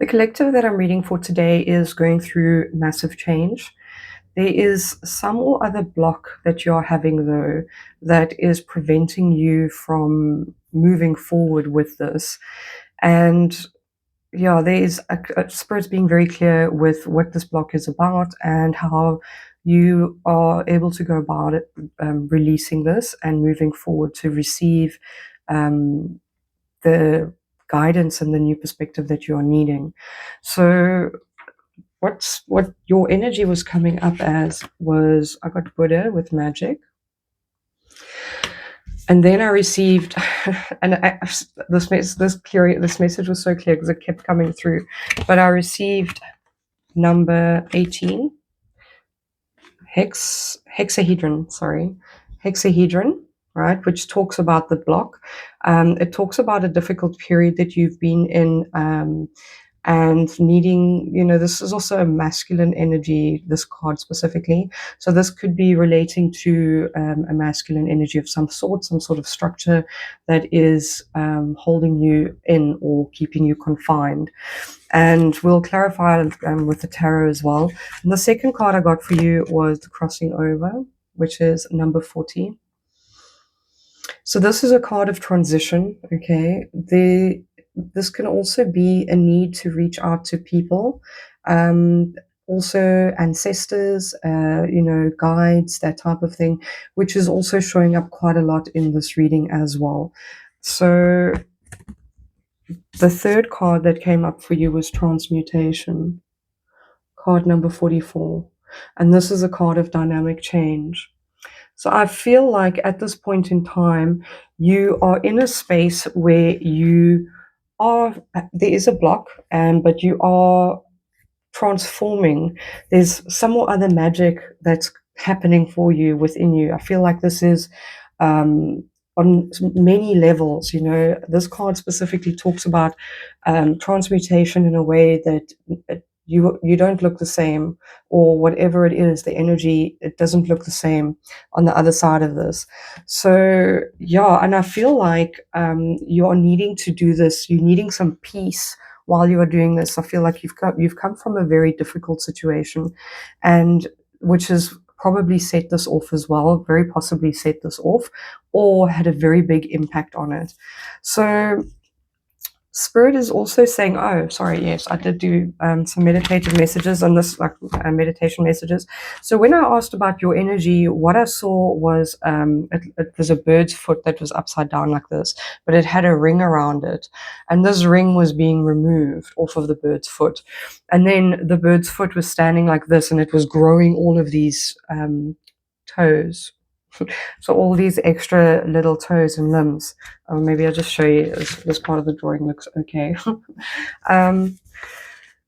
The collective that I'm reading for today is going through massive change. There is some or other block that you're having, though, that is preventing you from moving forward with this. And yeah, there is a spirit's being very clear with what this block is about and how you are able to go about it, releasing this and moving forward to receive um, the guidance and the new perspective that you are needing. So what your energy was coming up as was, I got Buddha with magic, and then I received and this message was so clear because it kept coming through, but I received number 18, hexahedron, right, which talks about the block. It talks about a difficult period that you've been in, and needing, this is also a masculine energy, this card specifically. So this could be relating to a masculine energy of some sort of structure that is holding you in or keeping you confined. And we'll clarify with the tarot as well. And the second card I got for you was the crossing over, which is number 40. So this is a card of transition, okay? This can also be a need to reach out to people, also ancestors, guides, that type of thing, which is also showing up quite a lot in this reading as well. So the third card that came up for you was Transmutation, card number 44. And this is a card of dynamic change. So I feel like at this point in time, you are in a space where there is a block, but you are transforming. There's some more other magic that's happening for you within you. I feel like this is on many levels. This card specifically talks about transmutation in a way that you don't look the same, or whatever it is, the energy, it doesn't look the same on the other side of this. So yeah, and I feel like you are needing to do this, you're needing some peace while you are doing this. I feel like you've come from a very difficult situation, and which has probably set this off as well, very possibly set this off, or had a very big impact on it. So Spirit is also saying, oh, sorry, yes, I did do some meditative messages on this, like meditation messages. So when I asked about your energy, what I saw was it was a bird's foot that was upside down like this, but it had a ring around it. And this ring was being removed off of the bird's foot. And then the bird's foot was standing like this, and it was growing all of these toes. So all these extra little toes and limbs. Maybe I'll just show you this part of the drawing looks okay.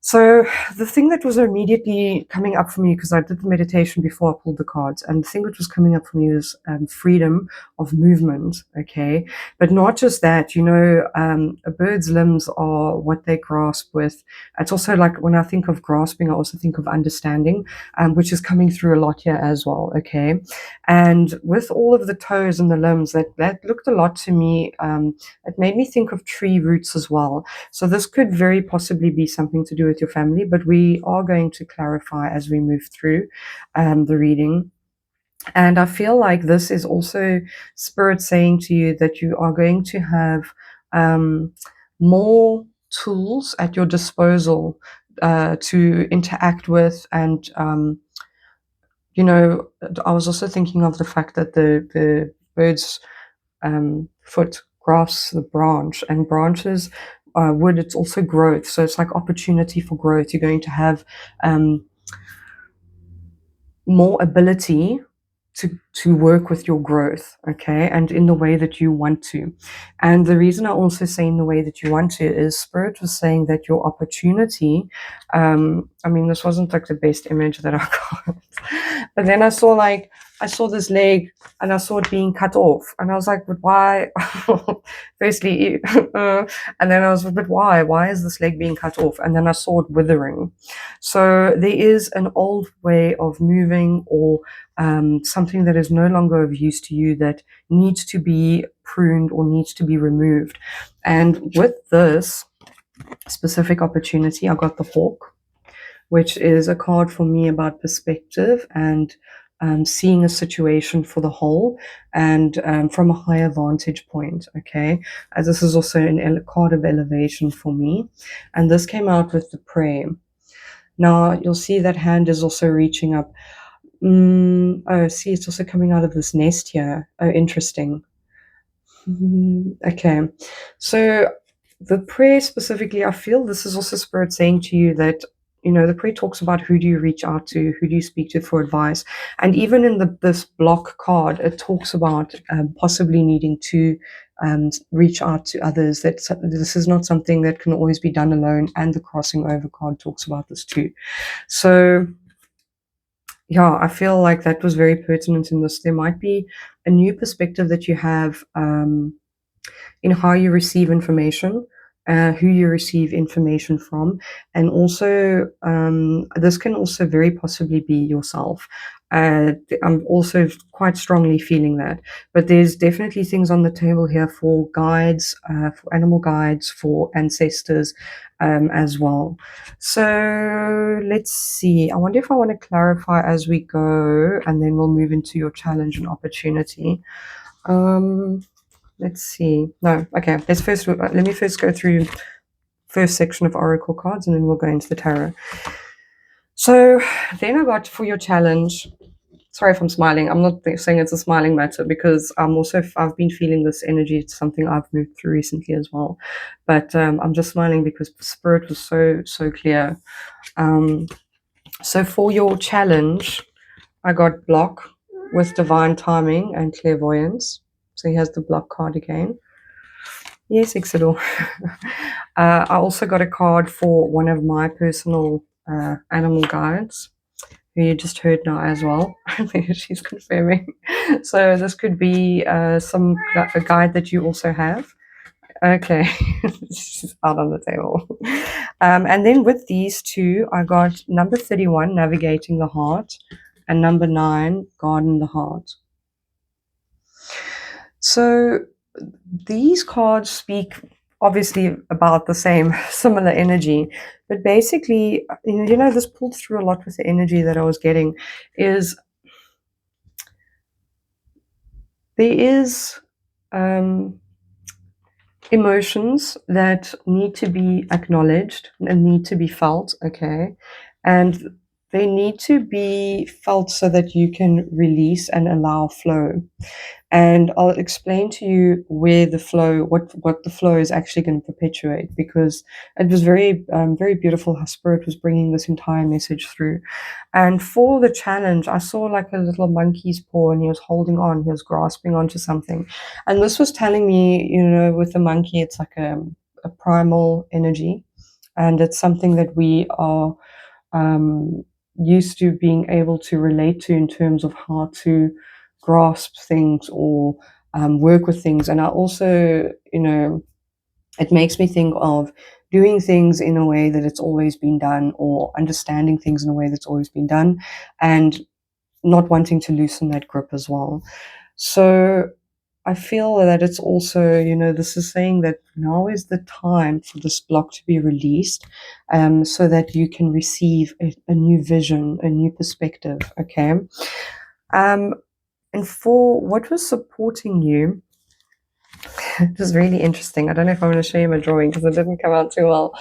So the thing that was immediately coming up for me, because I did the meditation before I pulled the cards, and the thing that was coming up for me is freedom of movement, okay? But not just that, a bird's limbs are what they grasp with. It's also like when I think of grasping, I also think of understanding, which is coming through a lot here as well, okay? And with all of the toes and the limbs, that looked a lot to me. It made me think of tree roots as well. So this could very possibly be something to do with your family, but we are going to clarify as we move through the reading. And I feel like this is also Spirit saying to you that you are going to have more tools at your disposal to interact with. And I was also thinking of the fact that the bird's foot grasps the branch, and branches wood, it's also growth. So it's like opportunity for growth. You're going to have more ability to work with your growth, okay, and in the way that you want to. And the reason I also say in the way that you want to is Spirit was saying that your opportunity, this wasn't like the best image that I got, but then I saw this leg, and I saw it being cut off, and I was like, but why? Firstly, and then I was like, but why is this leg being cut off? And then I saw it withering. So there is an old way of moving, or something that is no longer of use to you, that needs to be pruned or needs to be removed. And with this, specific opportunity, I got the Hawk, which is a card for me about perspective and seeing a situation for the whole and from a higher vantage point. Okay, as this is also a card of elevation for me, and this came out with the prayer. Now you'll see that hand is also reaching up. Oh, see, it's also coming out of this nest here. Oh, interesting. Okay, so the prayer specifically, I feel this is also Spirit saying to you that, the prayer talks about who do you reach out to, who do you speak to for advice, and even in this block card, it talks about possibly needing to reach out to others. That this is not something that can always be done alone, and the crossing over card talks about this too. So yeah, I feel like that was very pertinent in this. There might be a new perspective that you have in how you receive information, who you receive information from, and also this can also very possibly be yourself. I'm also quite strongly feeling that, but there's definitely things on the table here for guides, for animal guides, for ancestors as well. So let's see. I wonder if I want to clarify as we go, and then we'll move into your challenge and opportunity. Let's see. No, okay. Let me first go through first section of oracle cards, and then we'll go into the tarot. So then I got for your challenge. Sorry if I'm smiling. I'm not saying it's a smiling matter because I've been feeling this energy. It's something I've moved through recently as well. But I'm just smiling because Spirit was so clear. So for your challenge, I got block with divine timing and clairvoyance. So he has the block card again. Yes, Exodore. I also got a card for one of my personal animal guides, who you just heard now as well. She's confirming. So this could be a guide that you also have. Okay, she's out on the table. And then with these two, I got number 31, Navigating the Heart, and number 9, Garden the Heart. So these cards speak obviously about the same similar energy, but basically, this pulled through a lot with the energy that I was getting is there is emotions that need to be acknowledged and need to be felt, okay? And they need to be felt so that you can release and allow flow. And I'll explain to you where the flow, what the flow is actually going to perpetuate, because it was very, very beautiful how Spirit was bringing this entire message through. And for the challenge, I saw like a little monkey's paw, and he was holding on, he was grasping onto something. And this was telling me, with the monkey, it's like a primal energy, and it's something that we are used to being able to relate to in terms of how to grasp things or work with things. And I also, it makes me think of doing things in a way that it's always been done, or understanding things in a way that's always been done, and not wanting to loosen that grip as well. So I feel that it's also, this is saying that now is the time for this block to be released, so that you can receive a new vision, a new perspective, okay? And for what was supporting you, it was really interesting. I don't know if I'm going to show you my drawing because it didn't come out too well.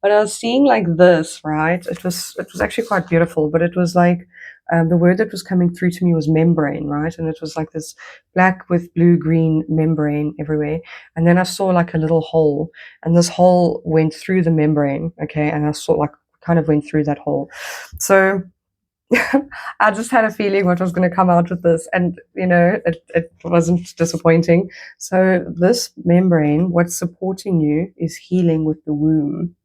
But I was seeing like this, right? It was actually quite beautiful, but it was like the word that was coming through to me was membrane, right? And it was like this black with blue-green membrane everywhere. And then I saw like a little hole, and this hole went through the membrane, okay? And I saw like kind of went through that hole. So I just had a feeling what was going to come out with this, and it wasn't disappointing. So this membrane, what's supporting you is healing with the womb.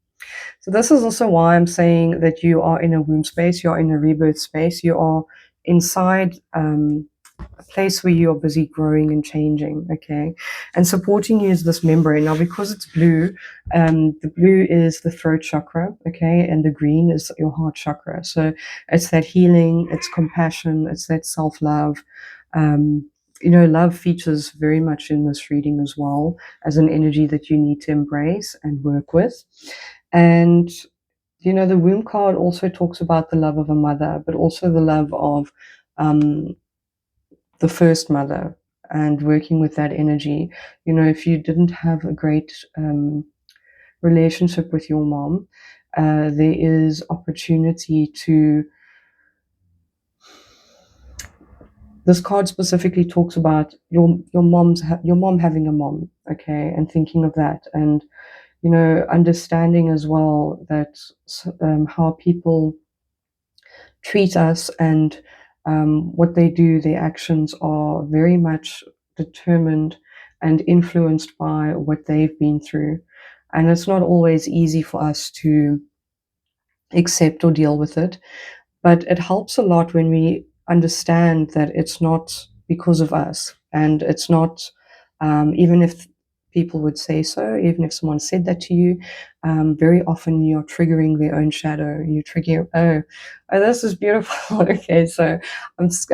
So this is also why I'm saying that you are in a womb space, you're in a rebirth space, you are inside a place where you are busy growing and changing, okay? And supporting you is this membrane. Now, because it's blue, the blue is the throat chakra, okay? And the green is your heart chakra. So it's that healing, it's compassion, it's that self-love. love features very much in this reading as well as an energy that you need to embrace and work with. And the womb card also talks about the love of a mother, but also the love of the first mother, and working with that energy. If you didn't have a great relationship with your mom, there is opportunity to. This card specifically talks about your mom having a mom, okay, and thinking of that, and understanding as well that how people treat us, and what they do, their actions are very much determined and influenced by what they've been through. And it's not always easy for us to accept or deal with it, but it helps a lot when we understand that it's not because of us, and it's not, even if people would say so, even if someone said that to you, very often you're triggering their own shadow. You're triggering, oh, this is beautiful. Okay, so I'm just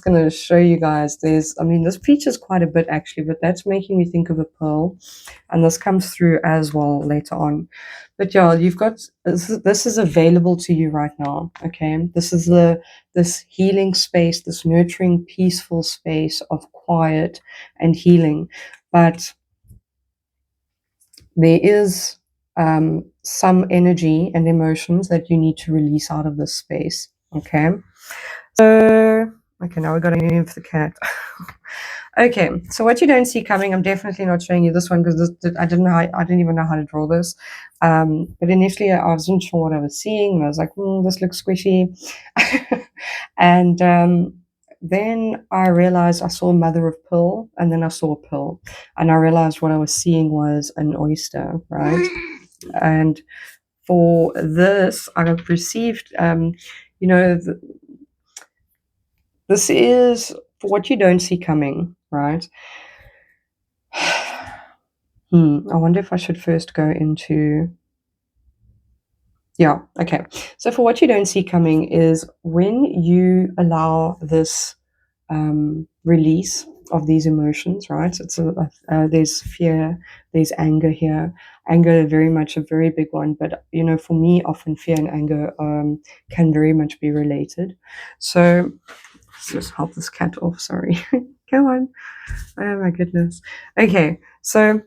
going to show you guys. This features quite a bit actually, but that's making me think of a pearl, and this comes through as well later on. But yeah, you've got this is available to you right now. Okay, this is this healing space, this nurturing, peaceful space of quiet and healing. But there is some energy and emotions that you need to release out of this space. Okay, so now we got to move the cat. Okay, so what you don't see coming, I'm definitely not showing you this one because I didn't even know how to draw this. But initially I wasn't sure what I was seeing, and I was like, this looks squishy. And then I realized I saw a mother of pearl, and then I saw a pearl, and I realized what I was seeing was an oyster, right? And for this, I have received, this is for what you don't see coming, right? I wonder if I should first go into. Yeah, okay. So for what you don't see coming is when you allow this release of these emotions, right? It's there's fear, there's anger here. Anger, very much a very big one, but for me, often fear and anger can very much be related. So let's just help this cat off. Sorry, go on. Oh my goodness. Okay, so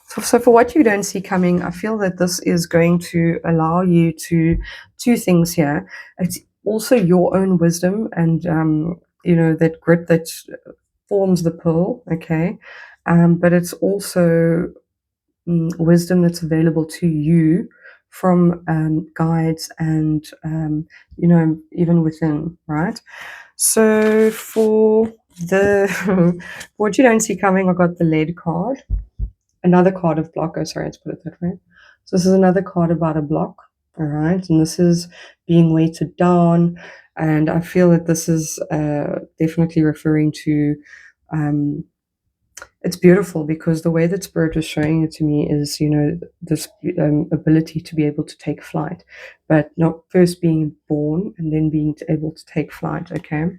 for what you don't see coming, I feel that this is going to allow you to two things here. It's also your own wisdom and that grit that forms the pearl, okay, but it's also wisdom that's available to you from guides and even within, right? So for what you don't see coming, I got the lead card. Another card of block. Oh, sorry, let's put it that way. So this is another card about a block. All right. And this is being weighted down. And I feel that this is definitely referring to, it's beautiful because the way that Spirit was showing it to me is, this ability to be able to take flight, but not first being born and then being able to take flight. Okay.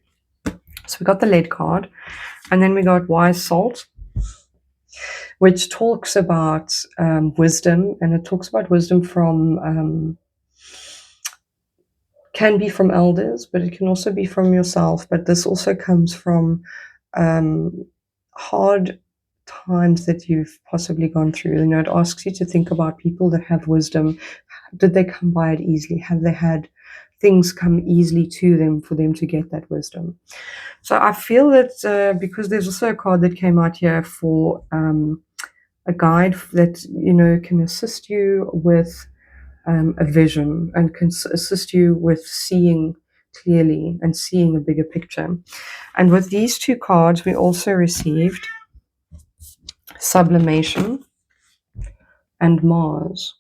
So we got the lead card, and then we got wise salt, which talks about wisdom, and it talks about wisdom from, can be from elders, but it can also be from yourself. But this also comes from hard times that you've possibly gone through. It asks you to think about people that have wisdom. Did they come by it easily? Have they had things come easily to them for them to get that wisdom? So I feel that because there's also a card that came out here for a guide that can assist you with a vision and can assist you with seeing clearly and seeing a bigger picture. And with these two cards, we also received sublimation and Mars.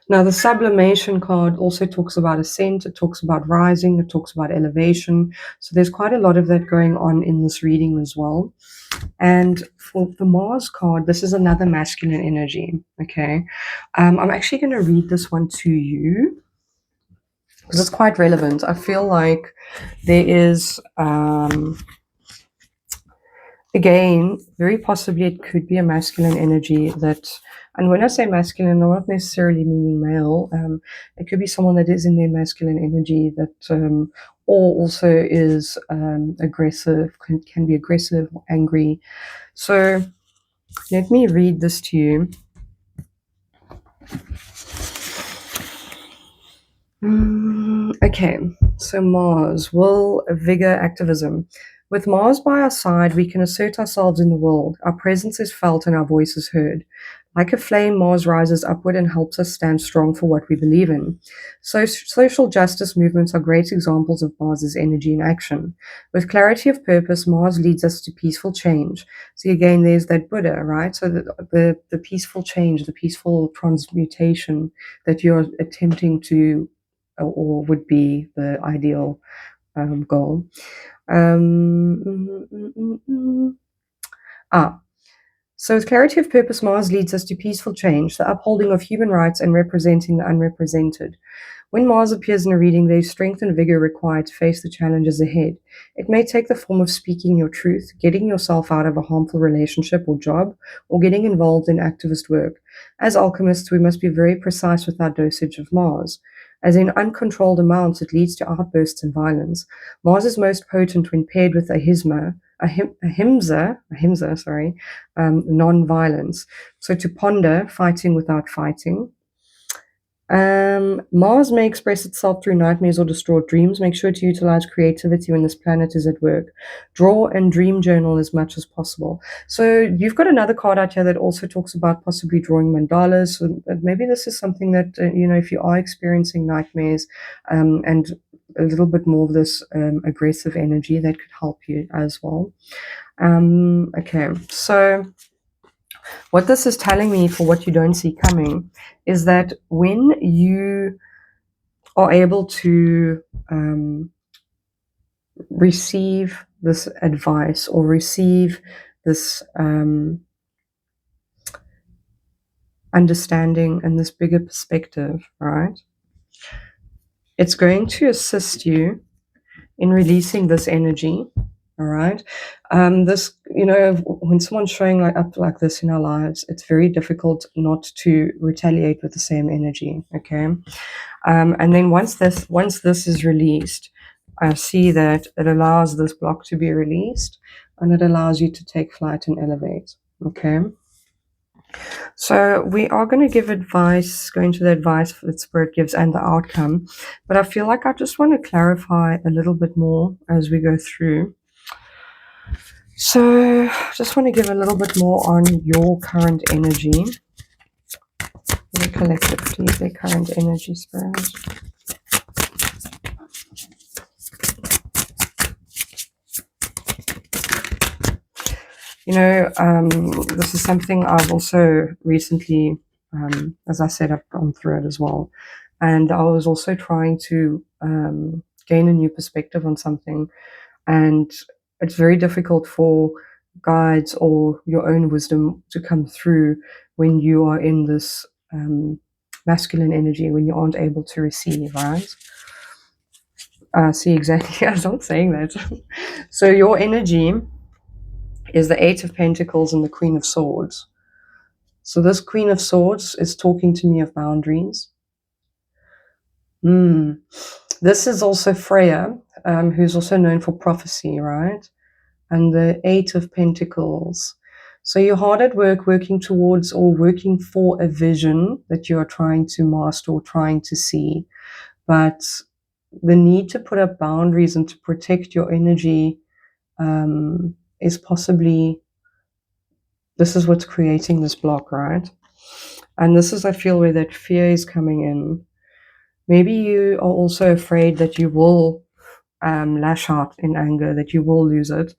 Now, the sublimation card also talks about ascent, it talks about rising, it talks about elevation. So there's quite a lot of that going on in this reading as well. And for the Mars card, this is another masculine energy, okay? I'm actually going to read this one to you because it's quite relevant. I feel like there is again, very possibly it could be a masculine energy that, and when I say masculine, I'm not necessarily meaning male. It could be someone that is in their masculine energy that, or also is aggressive, can be aggressive or angry. So let me read this to you. Okay, so Mars, will, vigor, activism. With Mars by our side, we can assert ourselves in the world. Our presence is felt and our voice is heard. Like a flame, Mars rises upward and helps us stand strong for what we believe in. So, social justice movements are great examples of Mars's energy in action. With clarity of purpose, Mars leads us to peaceful change. See, again, there's that Buddha, right? So the peaceful change, the peaceful transmutation that you're attempting to, or would be the ideal goal. So with clarity of purpose, Mars leads us to peaceful change, the upholding of human rights and representing the unrepresented. When Mars appears in a reading, there is strength and vigor required to face the challenges ahead. It may take the form of speaking your truth, getting yourself out of a harmful relationship or job, or getting involved in activist work. As alchemists, we must be very precise with our dosage of Mars. As in uncontrolled amounts, it leads to outbursts and violence. Mars is most potent when paired with non-violence. So to ponder, fighting without fighting. Mars may express itself through nightmares or distraught dreams. Make sure to utilize creativity when this planet is at work. Draw and dream journal as much as possible. So you've got another card out here that also talks about possibly drawing mandalas. So maybe this is something that, if you are experiencing nightmares and a little bit more of this aggressive energy, that could help you as well. Okay, so what this is telling me, for what you don't see coming, is that when you are able to receive this advice or receive this understanding and this bigger perspective, right? It's going to assist you in releasing this energy. All right. This, when someone's showing up like this in our lives, it's very difficult not to retaliate with the same energy. Okay. And then once this is released, I see that it allows this block to be released, and it allows you to take flight and elevate. Okay. So we are going to give advice, going to the advice that Spirit gives and the outcome. But I feel like I just want to clarify a little bit more as we go through. So just want to give a little bit more on your current energy. The collective, please, their current energy, Spirit. This is something I've also recently, as I said, I've gone through it as well. And I was also trying to gain a new perspective on something. And it's very difficult for guides or your own wisdom to come through when you are in this masculine energy, when you aren't able to receive, right? See, exactly, as I'm saying that. So your energy is the Eight of Pentacles and the Queen of Swords. So this Queen of Swords is talking to me of boundaries. This is also Freya, who's also known for prophecy, right? And the Eight of Pentacles. So you're hard at work, working towards or working for a vision that you are trying to master or trying to see. But the need to put up boundaries and to protect your energy is possibly, this is what's creating this block, right? And this is, I feel, where that fear is coming in. Maybe you are also afraid that you will lash out in anger, that you will lose it.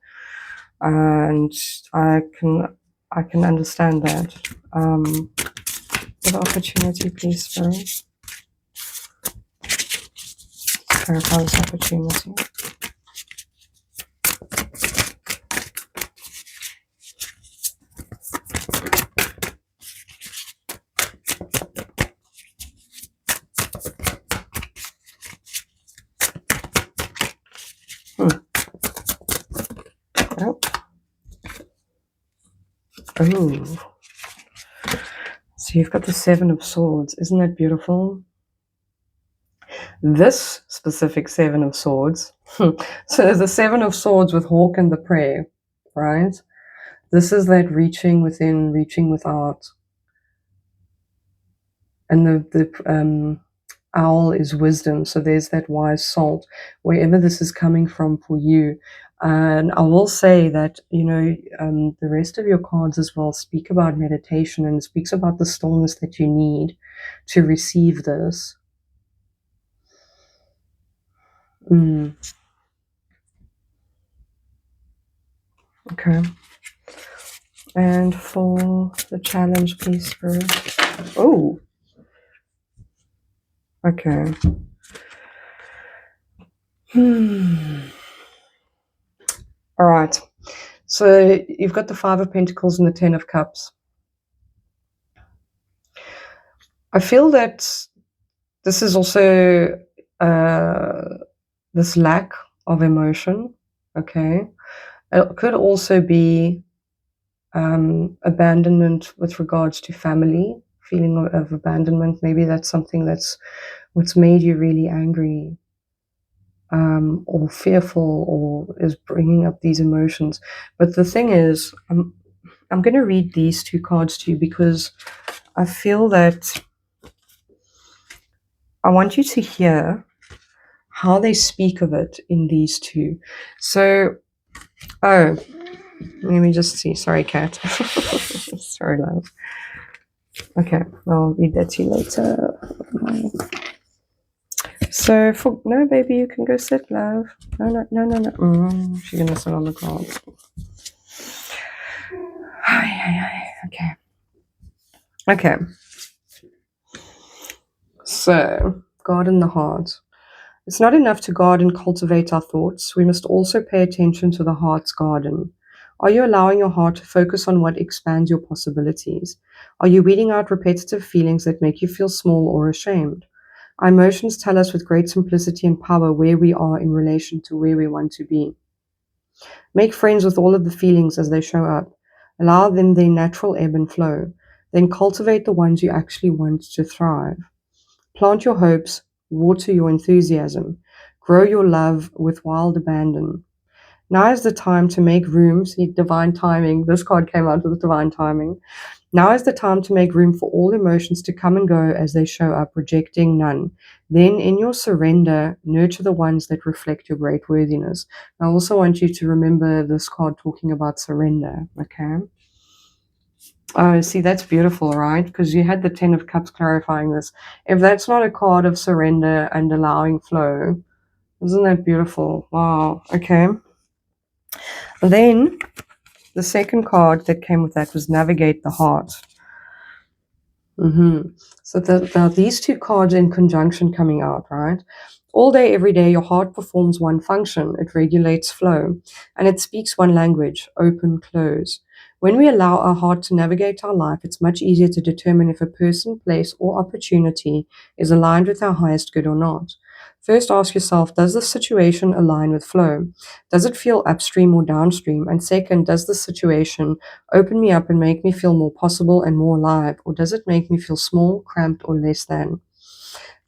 And I can understand that. The opportunity, please, Spirit. Clarify this opportunity. Oh, so you've got the Seven of Swords. Isn't that beautiful? This specific Seven of Swords. So there's the Seven of Swords with Hawk and the Prayer, right? This is that reaching within, reaching without. And the owl is wisdom. So there's that wise salt, wherever this is coming from for you. And I will say that, the rest of your cards as well speak about meditation and speaks about the stillness that you need to receive this. Okay. And for the challenge, please, Spirit. Oh. Okay. All right. So you've got the Five of Pentacles and the Ten of Cups. I feel that this is also this lack of emotion, okay? It could also be abandonment with regards to family, feeling of abandonment. Maybe that's something that's what's made you really angry or fearful or is bringing up these emotions. But the thing is, I'm going to read these two cards to you because I feel that I want you to hear how they speak of it in these two. So, let me just see. Sorry, cat. Sorry, love. Okay, I'll read that to you later. So, no, baby, you can go sit, love. No. She's gonna sit on the ground. Okay. So, garden the heart. It's not enough to guard and cultivate our thoughts. We must also pay attention to the heart's garden. Are you allowing your heart to focus on what expands your possibilities? Are you weeding out repetitive feelings that make you feel small or ashamed? Our emotions tell us with great simplicity and power where we are in relation to where we want to be. Make friends with all of the feelings as they show up. Allow them their natural ebb and flow. Then cultivate the ones you actually want to thrive. Plant your hopes, water your enthusiasm, grow your love with wild abandon. Now is the time to make room. See, divine timing. This card came out with divine timing. Now is the time to make room for all emotions to come and go as they show up, rejecting none. Then, in your surrender, nurture the ones that reflect your great worthiness. I also want you to remember this card talking about surrender, okay? Oh, see, that's beautiful, right? Because you had the Ten of Cups clarifying this. If that's not a card of surrender and allowing flow, isn't that beautiful? Wow, okay. Then the second card that came with that was Navigate the Heart. So these two cards in conjunction coming out, right? All day, every day, your heart performs one function. It regulates flow, and it speaks one language, open, close. When we allow our heart to navigate our life, it's much easier to determine if a person, place, or opportunity is aligned with our highest good or not. First, ask yourself, does this situation align with flow? Does it feel upstream or downstream? And second, does the situation open me up and make me feel more possible and more alive? Or does it make me feel small, cramped, or less than?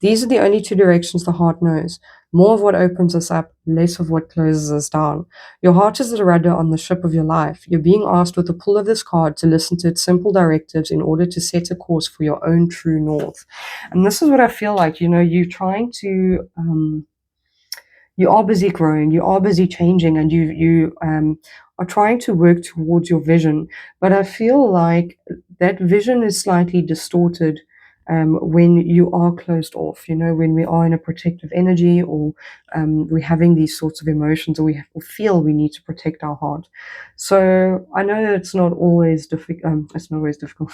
These are the only two directions the heart knows. More of what opens us up, less of what closes us down. Your heart is the rudder on the ship of your life. You're being asked with the pull of this card to listen to its simple directives in order to set a course for your own true north. And this is what I feel like, you're trying to, you are busy growing, you are busy changing, and you are trying to work towards your vision. But I feel like that vision is slightly distorted when you are closed off, when we are in a protective energy, or we're having these sorts of emotions, or we feel we need to protect our heart. So I know it's not always difficult. It's not always difficult.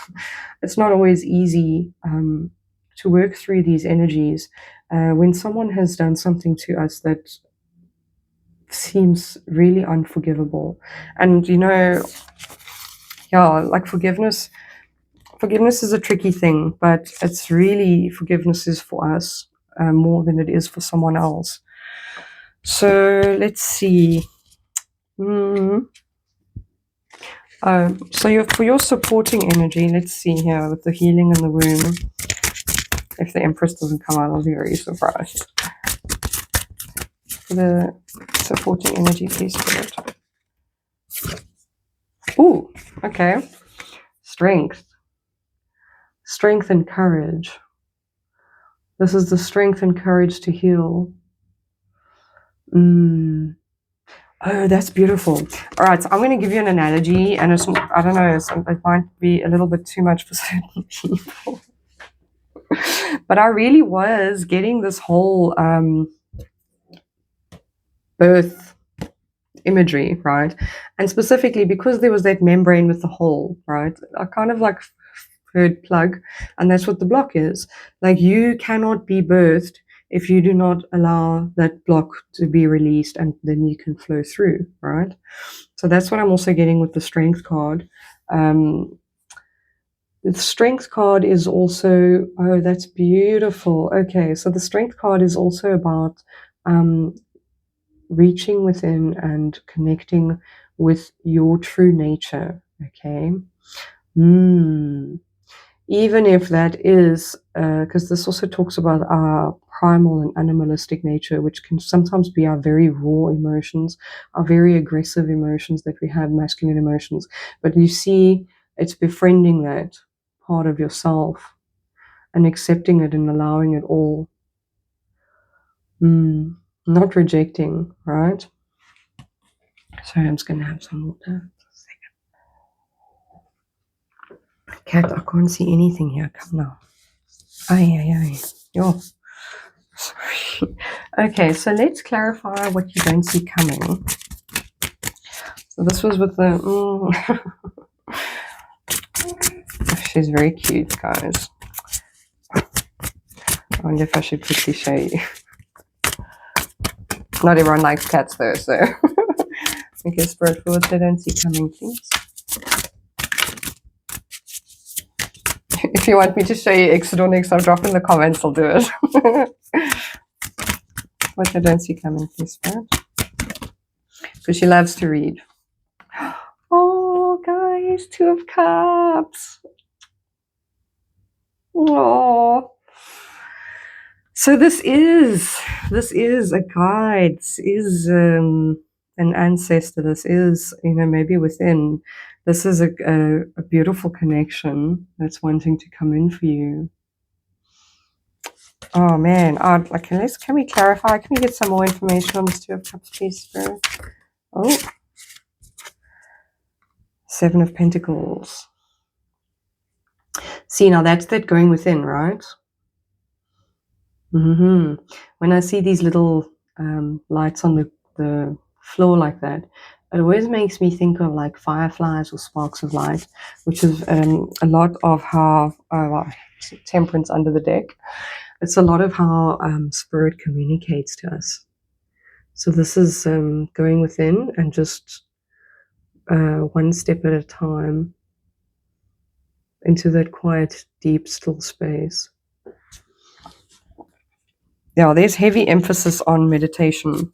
It's not always easy to work through these energies when someone has done something to us that seems really unforgivable. And like forgiveness is a tricky thing, but it's really, forgiveness is for us more than it is for someone else. So let's see. So for your supporting energy, let's see here with the healing in the womb. If the Empress doesn't come out, I'll be very surprised. For the supporting energy, please, Spirit. Ooh, okay. Strength. Strength and courage. This is the strength and courage to heal. Oh, that's beautiful. All right, so I'm going to give you an analogy, and it's, I don't know, it might be a little bit too much for certain people. But I really was getting this whole birth imagery, right? And specifically because there was that membrane with the hole, right? I kind of like heard plug, and that's what the block is. Like, you cannot be birthed if you do not allow that block to be released, and then you can flow through, right? So that's what I'm also getting with the strength card. The strength card is also, oh, that's beautiful. Okay, so the strength card is also about reaching within and connecting with your true nature, okay? Even if that is, because this also talks about our primal and animalistic nature, which can sometimes be our very raw emotions, our very aggressive emotions that we have, masculine emotions. But you see, it's befriending that part of yourself and accepting it and allowing it all. Not rejecting, right? Sorry, I'm just going to have some water. Cat, I can't see anything here. Come now. Aye. Yo. Sorry. Okay, so let's clarify what you don't see coming. So this was with the... She's very cute, guys. I wonder if I should quickly show you. Not everyone likes cats though, so... Okay, Spirit, for what they don't see coming, please. If you want me to show you Exodus next, I'll drop in the comments, I'll do it. What they don't see coming, please, Spirit. Because she loves to read. Oh, guys, 2 of Cups. Oh. So this is a guide. This is an ancestor. This is, maybe within. This is a beautiful connection that's wanting to come in for you. Oh man, can we clarify? Can we get some more information on this 2 of Cups, please, Spirit? Oh, 7 of Pentacles. See, now that's that going within, right? When I see these little lights on the floor like that, it always makes me think of like fireflies or sparks of light, which is a lot of how Temperance under the deck. It's a lot of how Spirit communicates to us. So this is going within and just one step at a time into that quiet, deep, still space. Yeah, there's heavy emphasis on meditation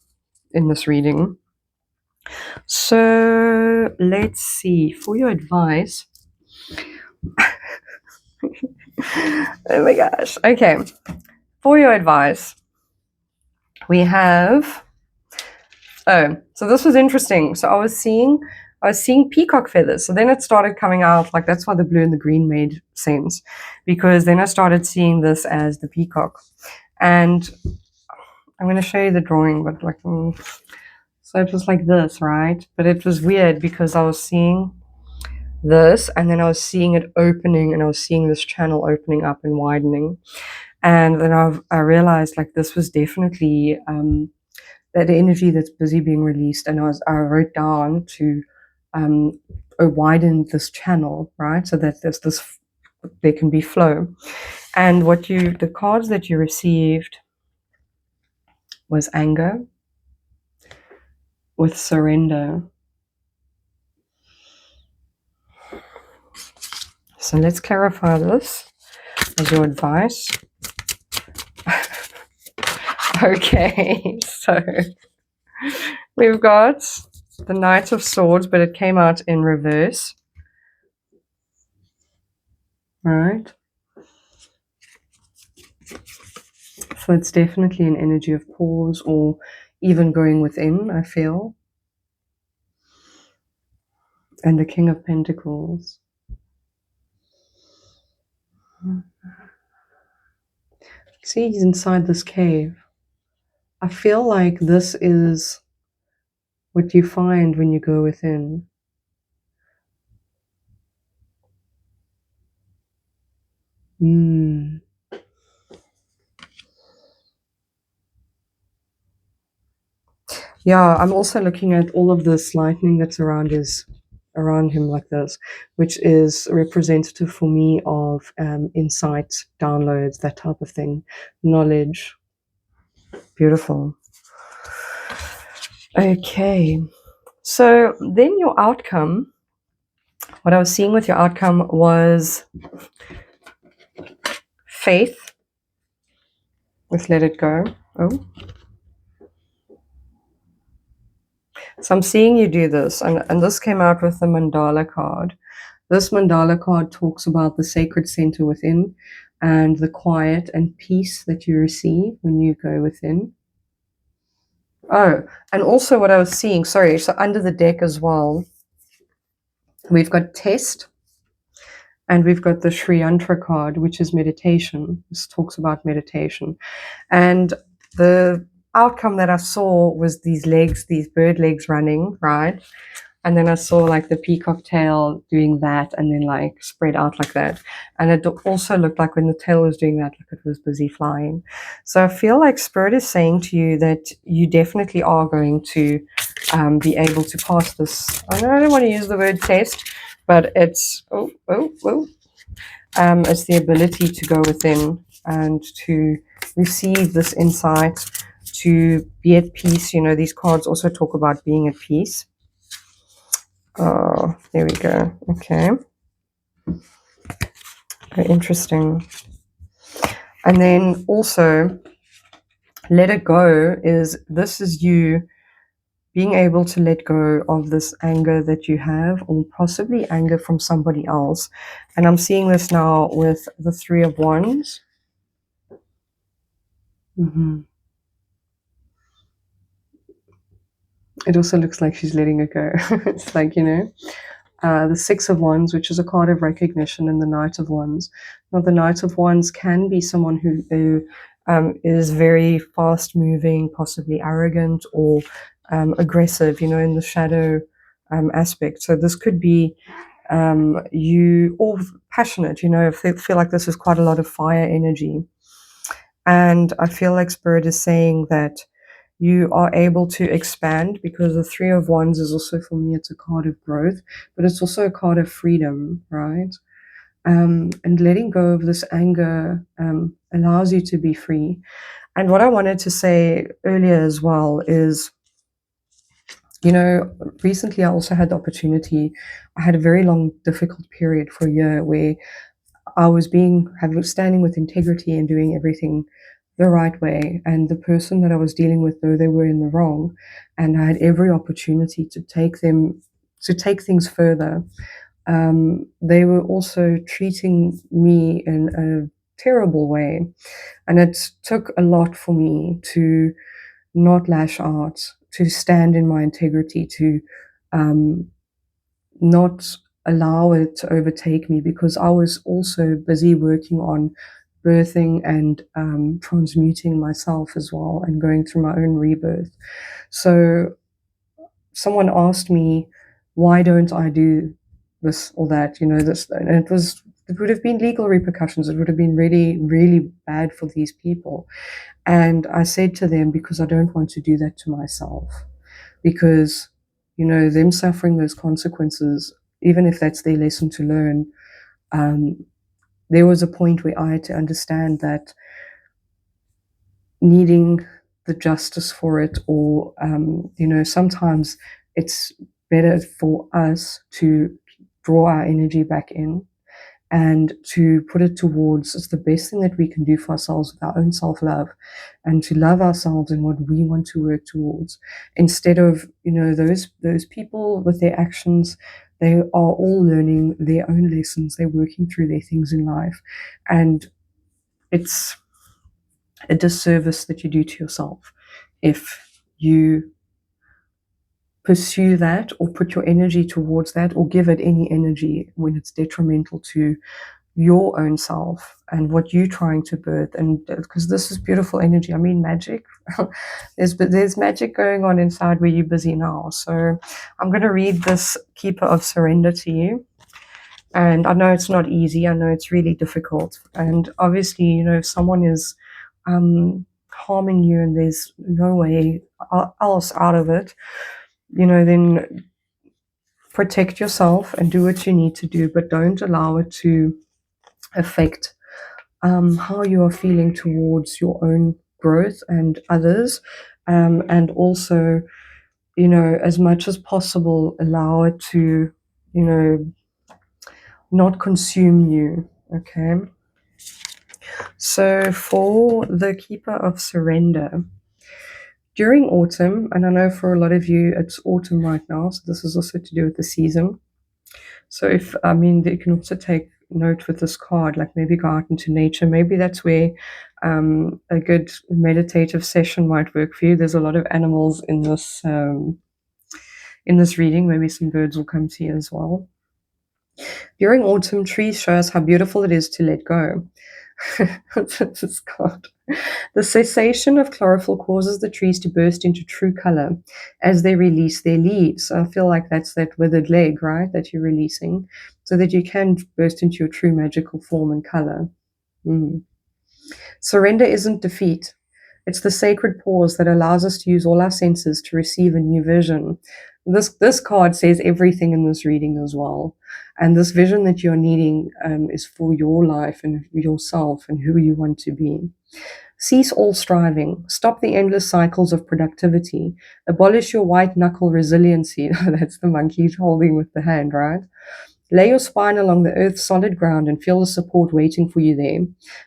in this reading. So let's see. For your advice. Oh my gosh. Okay. For your advice, we have... Oh, so this was interesting. So I was seeing peacock feathers. So then it started coming out, like that's why the blue and the green made sense. Because then I started seeing this as the peacock. And I'm going to show you the drawing, but like, so it was like this, right? But it was weird because I was seeing this, and then I was seeing it opening, and I was seeing this channel opening up and widening. And then I realized like this was definitely that energy that's busy being released. And I wrote down to widen this channel, right? So that there can be flow. And the cards that you received was anger with surrender. So let's clarify this as your advice. Okay, so we've got the Knight of Swords, but it came out in reverse. right? So it's definitely an energy of pause or even going within, I feel. And the King of Pentacles. See, he's inside this cave. I feel like this is what you find when you go within. Yeah, I'm also looking at all of this lightning that's around him like this, which is representative for me of insight, downloads, that type of thing, knowledge. Beautiful. Okay, so then your outcome, what I was seeing with your outcome was faith with let it go. Oh, so I'm seeing you do this, and this came out with the mandala card. This mandala card talks about the sacred center within and the quiet and peace that you receive when you go within. Oh, and also what I was seeing, sorry, so under the deck as well, we've got test and we've got the Sri Yantra card, which is meditation. This talks about meditation. And the outcome that I saw was these legs, these bird legs running, right? And then I saw like the peacock tail doing that and then like spread out like that. And it also looked like when the tail was doing that, like it was busy flying. So I feel like Spirit is saying to you that you definitely are going to be able to pass this. I don't want to use the word test, but it's, it's the ability to go within and to receive this insight, to be at peace. You know, these cards also talk about being at peace. Oh, there we go. Okay. Very interesting. And then also, let it go this is you being able to let go of this anger that you have, or possibly anger from somebody else. And I'm seeing this now with the Three of Wands. It also looks like she's letting it go. It's like, you know, the Six of Wands, which is a card of recognition, and the Knight of Wands. Now, the Knight of Wands can be someone who is very fast moving, possibly arrogant or aggressive, you know, in the shadow aspect. So this could be you, or passionate, you know, if they feel like this is quite a lot of fire energy. And I feel like Spirit is saying that you are able to expand, because the Three of Wands is also, for me, it's a card of growth, but it's also a card of freedom, right? And letting go of this anger allows you to be free. And what I wanted to say earlier as well is, you know, recently I also had the opportunity, I had a very long, difficult period for a year where I was standing with integrity and doing everything the right way. And the person that I was dealing with, though they were in the wrong, and I had every opportunity to take things further, they were also treating me in a terrible way. And it took a lot for me to not lash out, to stand in my integrity, to not allow it to overtake me, because I was also busy working on birthing and transmuting myself as well, and going through my own rebirth. So someone asked me, why don't I do this or that, you know, this, and it would have been legal repercussions. It would have been really, really bad for these people. And I said to them, because I don't want to do that to myself, because, you know, them suffering those consequences, even if that's their lesson to learn, there was a point where I had to understand that needing the justice for it, or, you know, sometimes it's better for us to draw our energy back in and to put it towards, it's the best thing that we can do for ourselves with our own self-love, and to love ourselves and what we want to work towards, instead of, you know, those people with their actions They are all learning their own lessons. They're working through their things in life. And it's a disservice that you do to yourself if you pursue that or put your energy towards that or give it any energy when it's detrimental to your own self and what you're trying to birth. And because this is beautiful energy, I mean magic. there's magic going on inside where you're busy now. So I'm going to read this Keeper of Surrender to you. And I know it's not easy. I know it's really difficult. And obviously, you know, if someone is harming you and there's no way else out of it, you know, then protect yourself and do what you need to do, but don't allow it to affect how you are feeling towards your own growth and others. And also, you know, as much as possible, allow it to, you know, not consume you. Okay. So for the Keeper of Surrender, during autumn, and I know for a lot of you it's autumn right now, so this is also to do with the season. So if, I mean, you can also take note with this card, like maybe go out into nature. Maybe that's where a good meditative session might work for you. There's a lot of animals in this reading. Maybe some birds will come to you as well. During autumn, trees show us how beautiful it is to let go. This card. The cessation of chlorophyll causes the trees to burst into true color as they release their leaves. I feel like that's that withered leg, right, that you're releasing, so that you can burst into your true magical form and color. Surrender isn't defeat. It's the sacred pause that allows us to use all our senses to receive a new vision. This card says everything in this reading as well. And this vision that you're needing is for your life and yourself and who you want to be. Cease all striving. Stop the endless cycles of productivity. Abolish your white knuckle resiliency. That's the monkey holding with the hand, right? Lay your spine along the earth's solid ground and feel the support waiting for you there.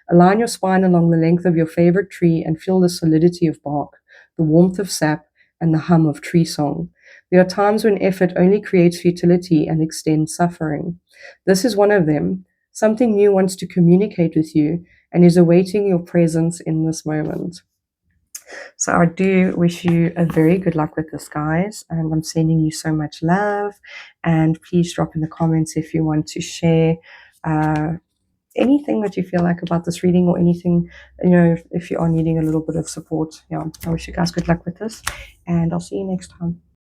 Align your spine along the length of your favorite tree and feel the solidity of bark, the warmth of sap, and the hum of tree song. There are times when effort only creates futility and extends suffering. This is one of them. Something new wants to communicate with you and is awaiting your presence in this moment. So I do wish you a very good luck with this, guys, and I'm sending you so much love. And please drop in the comments if you want to share anything that you feel like about this reading, or anything, you know, if you are needing a little bit of support. Yeah, I wish you guys good luck with this, and I'll see you next time.